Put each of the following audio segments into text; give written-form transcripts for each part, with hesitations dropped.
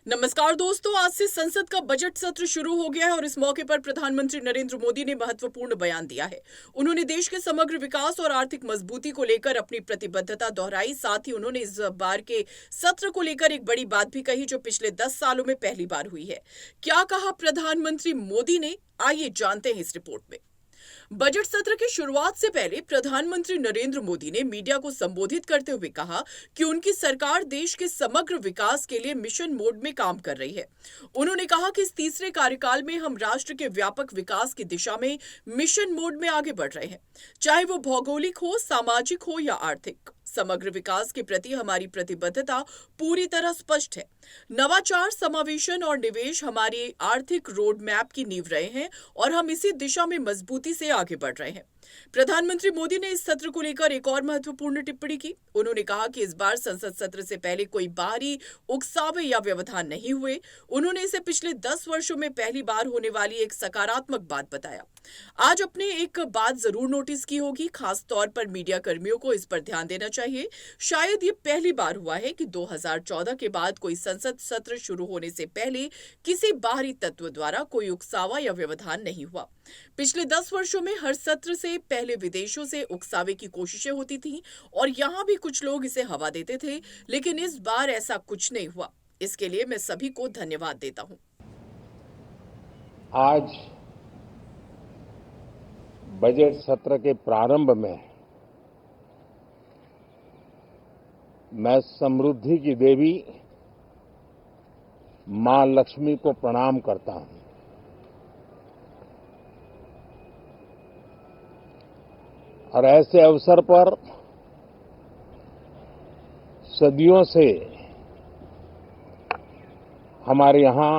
नमस्कार दोस्तों, आज से संसद का बजट सत्र शुरू हो गया है और इस मौके पर प्रधानमंत्री नरेंद्र मोदी ने महत्वपूर्ण बयान दिया है। उन्होंने देश के समग्र विकास और आर्थिक मजबूती को लेकर अपनी प्रतिबद्धता दोहराई। साथ ही उन्होंने इस बार के सत्र को लेकर एक बड़ी बात भी कही जो पिछले 10 सालों में पहली बार हुई है। क्या कहा प्रधानमंत्री मोदी ने, आइए जानते हैं इस रिपोर्ट में। बजट सत्र की शुरुआत से पहले प्रधानमंत्री नरेंद्र मोदी ने मीडिया को संबोधित करते हुए कहा कि उनकी सरकार देश के समग्र विकास के लिए मिशन मोड में काम कर रही है। उन्होंने कहा कि इस तीसरे कार्यकाल में हम राष्ट्र के व्यापक विकास की दिशा में मिशन मोड में आगे बढ़ रहे हैं, चाहे वो भौगोलिक हो, सामाजिक हो या आर्थिक। समग्र विकास के प्रति हमारी प्रतिबद्धता पूरी तरह स्पष्ट है। नवाचार, समावेशन और निवेश हमारी आर्थिक रोड मैप की नींव रहे हैं और हम इसी दिशा में मजबूती से आगे बढ़ रहे हैं। प्रधानमंत्री मोदी ने इस सत्र को लेकर एक और महत्वपूर्ण टिप्पणी की। उन्होंने कहा कि इस बार संसद सत्र से पहले कोई बाहरी उकसावे या व्यवधान नहीं हुए। उन्होंने इसे पिछले 10 वर्षों में पहली बार होने वाली एक सकारात्मक बात बताया। आज अपने एक बात जरूर नोटिस की होगी, खास तौर पर मीडिया कर्मियों को इस पर ध्यान देना चाहिए। शायद ये पहली बार हुआ है कि 2014 के बाद कोई संसद सत्र शुरू होने से पहले किसी बाहरी तत्व द्वारा कोई उकसावा या व्यवधान नहीं हुआ। पिछले 10 वर्षों में हर सत्र से पहले विदेशों से उकसावे की कोशिशें होती थीं और यहां भी कुछ लोग इसे हवा देते थे, लेकिन इस बार ऐसा कुछ नहीं हुआ। इसके लिए मैं सभी को धन्यवाद देता हूं। आज बजट सत्र के प्रारंभ में मैं समृद्धि की देवी मां लक्ष्मी को प्रणाम करता हूं। और ऐसे अवसर पर सदियों से हमारे यहां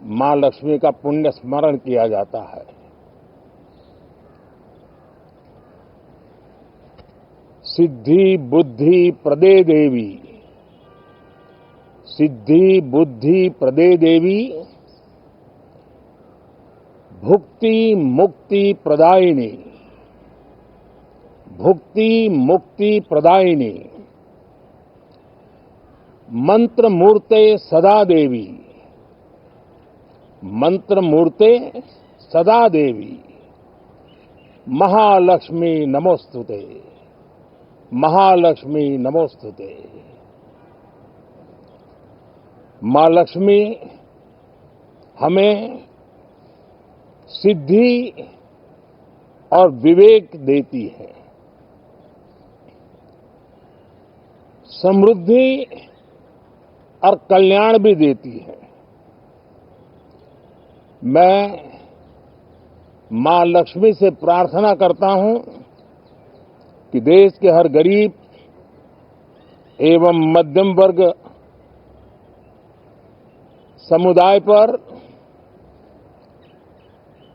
मां लक्ष्मी का पुण्य स्मरण किया जाता है। सिद्धि बुद्धि प्रदे देवी, सिद्धि बुद्धि प्रदे देवी, भुक्ति मुक्ति प्रदायिनी, भुक्ति मुक्ति प्रदायिनी, मंत्र मूर्ते सदा देवी, मंत्र मूर्ते सदा देवी, महालक्ष्मी नमोस्तुते, महालक्ष्मी नमोस्तुते। मां लक्ष्मी हमें सिद्धि और विवेक देती है, समृद्धि और कल्याण भी देती है। मैं मां लक्ष्मी से प्रार्थना करता हूं कि देश के हर गरीब एवं मध्यम वर्ग समुदाय पर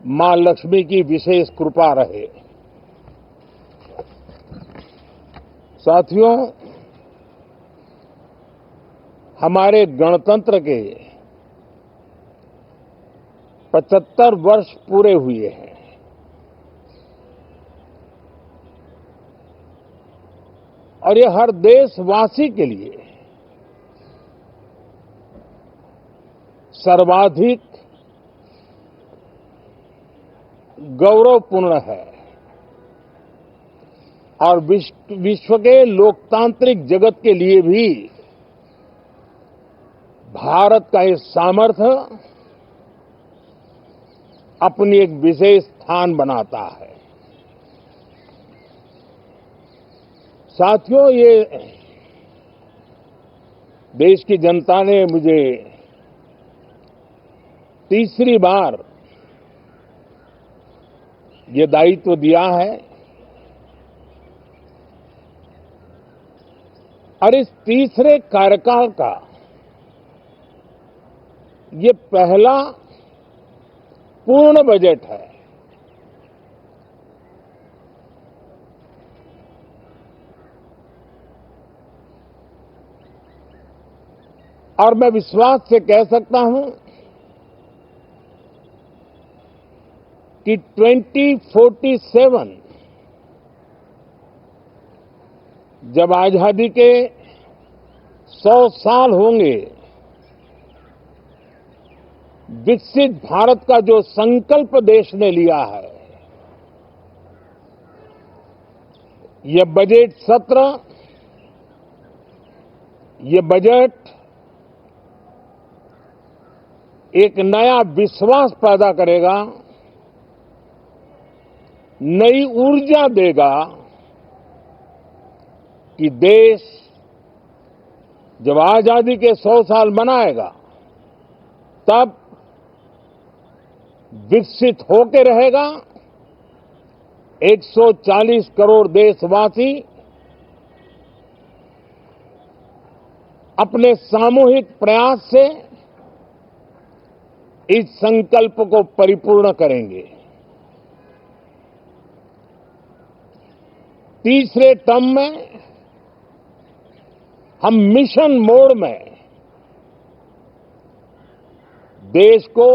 मां लक्ष्मी की विशेष कृपा रहे। साथियों, हमारे गणतंत्र के 75 वर्ष पूरे हुए हैं। और ये हर देशवासी के लिए सर्वाधिक गौरवपूर्ण है और विश्व के लोकतांत्रिक जगत के लिए भी भारत का ये सामर्थ्य अपनी एक विशेष स्थान बनाता है। साथियों, ये देश की जनता ने मुझे तीसरी बार ये दायित्व दिया है और इस तीसरे कार्यकाल का ये पहला पूर्ण बजट है। और मैं विश्वास से कह सकता हूं कि 2047 जब आजादी के 100 साल होंगे विकसित भारत का जो संकल्प देश ने लिया है, ये बजट सत्र, ये बजट एक नया विश्वास पैदा करेगा, नई ऊर्जा देगा कि देश जब आजादी के 100 साल मनाएगा तब विकसित होकर रहेगा। 140 करोड़ देशवासी अपने सामूहिक प्रयास से इस संकल्प को परिपूर्ण करेंगे। तीसरे टर्म में हम मिशन मोड में देश को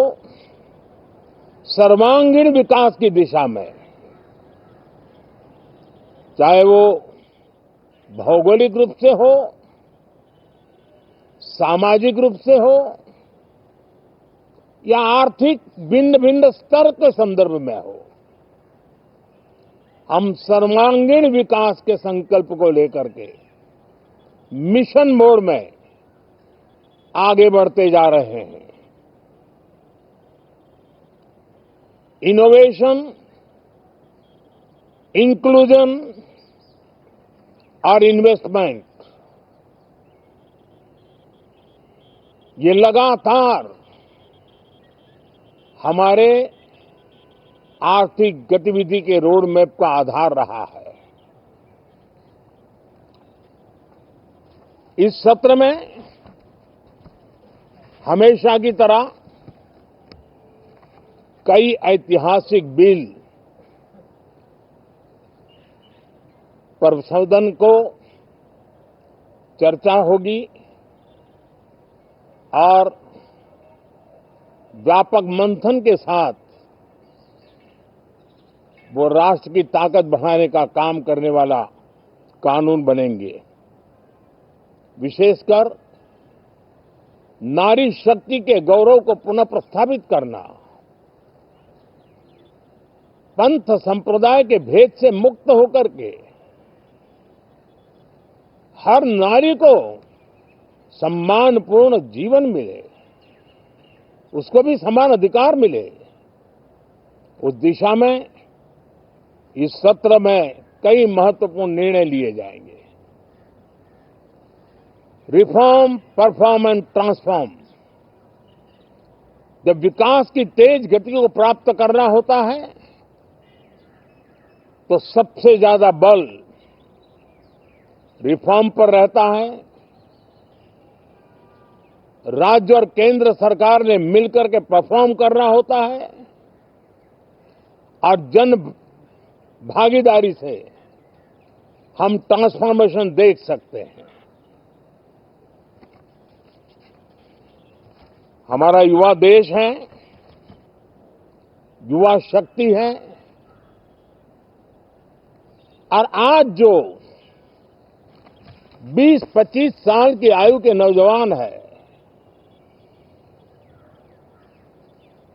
सर्वांगीण विकास की दिशा में, चाहे वो भौगोलिक रूप से हो, सामाजिक रूप से हो या आर्थिक भिन्न भिन्न स्तर के संदर्भ में हो, हम सर्वांगीण विकास के संकल्प को लेकर के मिशन मोड में आगे बढ़ते जा रहे हैं। इनोवेशन, इंक्लूजन और इन्वेस्टमेंट, ये लगातार हमारे आर्थिक गतिविधि के रोड मैप का आधार रहा है। इस सत्र में हमेशा की तरह कई ऐतिहासिक बिल पर सदन को चर्चा होगी और व्यापक मंथन के साथ वो राष्ट्र की ताकत बढ़ाने का काम करने वाला कानून बनेंगे। विशेषकर नारी शक्ति के गौरव को पुनः प्रस्थापित करना, पंथ संप्रदाय के भेद से मुक्त होकर के हर नारी को सम्मानपूर्ण जीवन मिले, उसको भी समान अधिकार मिले, उस दिशा में इस सत्र में कई महत्वपूर्ण निर्णय लिए जाएंगे। Reform, perform and transform. जब विकास की तेज गति को प्राप्त करना होता है तो सबसे ज्यादा बल रिफॉर्म पर रहता है। राज्य और केंद्र सरकार ने मिलकर के परफॉर्म करना होता है और जन भागीदारी से हम ट्रांसफॉर्मेशन देख सकते हैं। हमारा युवा देश है, युवा शक्ति है और आज जो 20-25 साल की आयु के नौजवान है,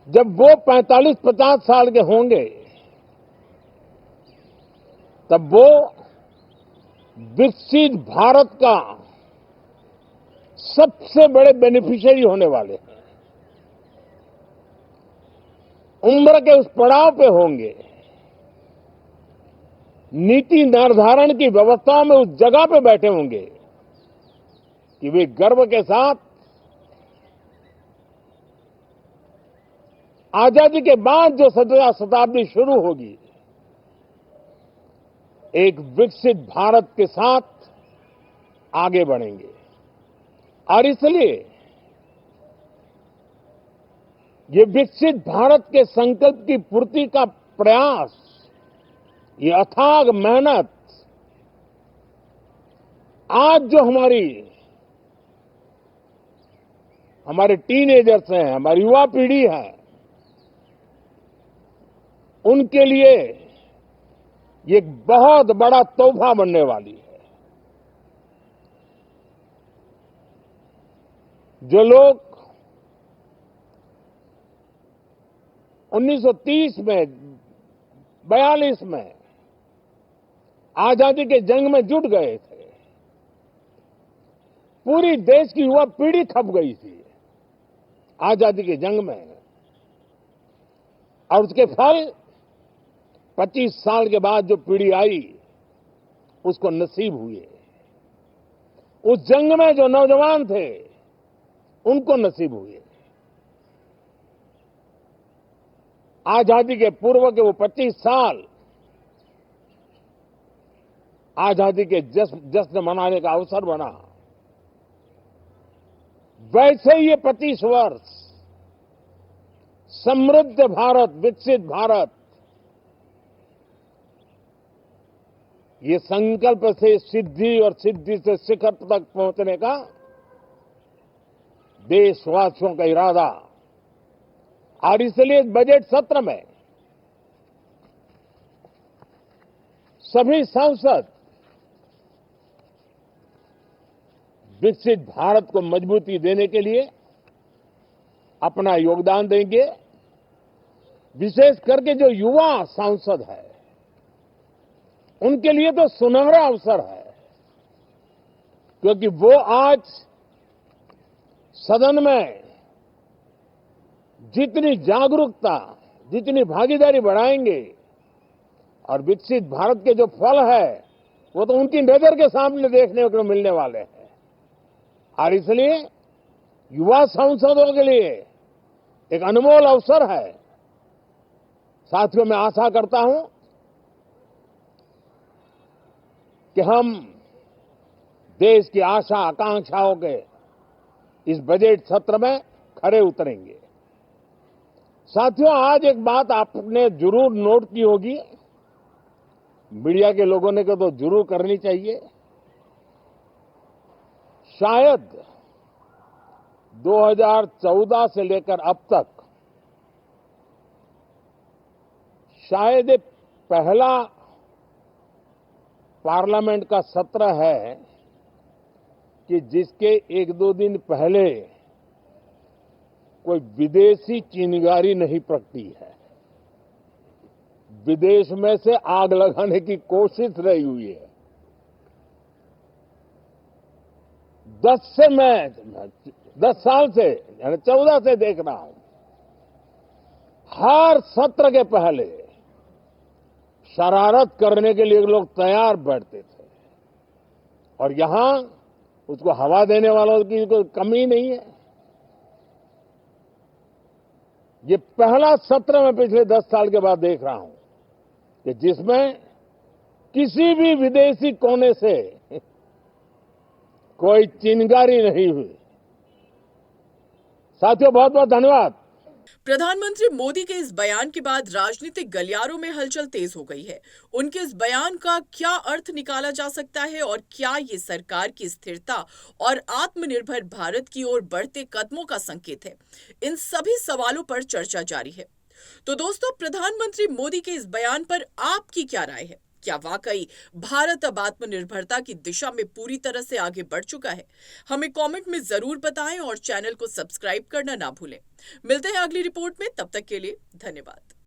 जब वो 45-50 साल के होंगे तब वो विकसित भारत का सबसे बड़े बेनिफिशियरी होने वाले हैं। उम्र के उस पड़ाव पे होंगे, नीति निर्धारण की व्यवस्थाओं में उस जगह पे बैठे होंगे कि वे गर्व के साथ आजादी के बाद जो शताब्दी शुरू होगी, एक विकसित भारत के साथ आगे बढ़ेंगे। और इसलिए ये विकसित भारत के संकल्प की पूर्ति का प्रयास, ये अथाग मेहनत आज जो हमारे टीनेजर्स हैं, हमारी युवा पीढ़ी है, उनके लिए ये एक बहुत बड़ा तोहफा बनने वाली है। जो लोग 1930 में 42 में आजादी के जंग में जुट गए थे, पूरी देश की युवा पीढ़ी खप गई थी आजादी के जंग में, और उसके फल 25 साल के बाद जो पीढ़ी आई उसको नसीब हुए। उस जंग में जो नौजवान थे उनको नसीब हुए। आजादी के पूर्व के वो 25 साल आजादी के जश्न मनाने का अवसर बना। वैसे ही ये 25 वर्ष समृद्ध भारत, विकसित भारत, ये संकल्प से सिद्धि और सिद्धि से शिखर तक पहुंचने का देशवासियों का इरादा। और इसलिए बजट सत्र में सभी सांसद विकसित भारत को मजबूती देने के लिए अपना योगदान देंगे। विशेष करके जो युवा सांसद है उनके लिए तो सुनहरा अवसर है, क्योंकि वो आज सदन में जितनी जागरूकता, जितनी भागीदारी बढ़ाएंगे और विकसित भारत के जो फल है वो तो उनकी नजर के सामने देखने को मिलने वाले हैं। और इसलिए युवा सांसदों के लिए एक अनमोल अवसर है। साथियों, मैं आशा करता हूं कि हम देश की आशा आकांक्षाओं के इस बजट सत्र में खरे उतरेंगे। साथियों, आज एक बात आपने जरूर नोट की होगी, मीडिया के लोगों ने तो जरूर करनी चाहिए। शायद 2014 से लेकर अब तक शायद ये पहला पार्लियामेंट का सत्र है कि जिसके 1-2 दिन पहले कोई विदेशी चिंगारी नहीं प्रगटी है। विदेश में से आग लगाने की कोशिश रही हुई है। 10 साल से यानी 14 से देख रहा हूं, हर सत्र के पहले शरारत करने के लिए लोग तैयार बैठते थे, और यहां उसको हवा देने वालों की कोई कमी नहीं है। ये पहला सत्र मैं पिछले 10 साल के बाद देख रहा हूं कि जिसमें किसी भी विदेशी कोने से कोई चिंगारी नहीं हुई। साथियों, बहुत बहुत धन्यवाद। प्रधानमंत्री मोदी के इस बयान के बाद राजनीतिक गलियारों में हलचल तेज हो गई है। उनके इस बयान का क्या अर्थ निकाला जा सकता है और क्या ये सरकार की स्थिरता और आत्मनिर्भर भारत की ओर बढ़ते कदमों का संकेत है? इन सभी सवालों पर चर्चा जारी है। तो दोस्तों, प्रधानमंत्री मोदी के इस बयान पर आपकी क्या राय है? क्या वाकई भारत अब आत्मनिर्भरता की दिशा में पूरी तरह से आगे बढ़ चुका है? हमें कमेंट में जरूर बताएं और चैनल को सब्सक्राइब करना ना भूलें। मिलते हैं अगली रिपोर्ट में, तब तक के लिए धन्यवाद।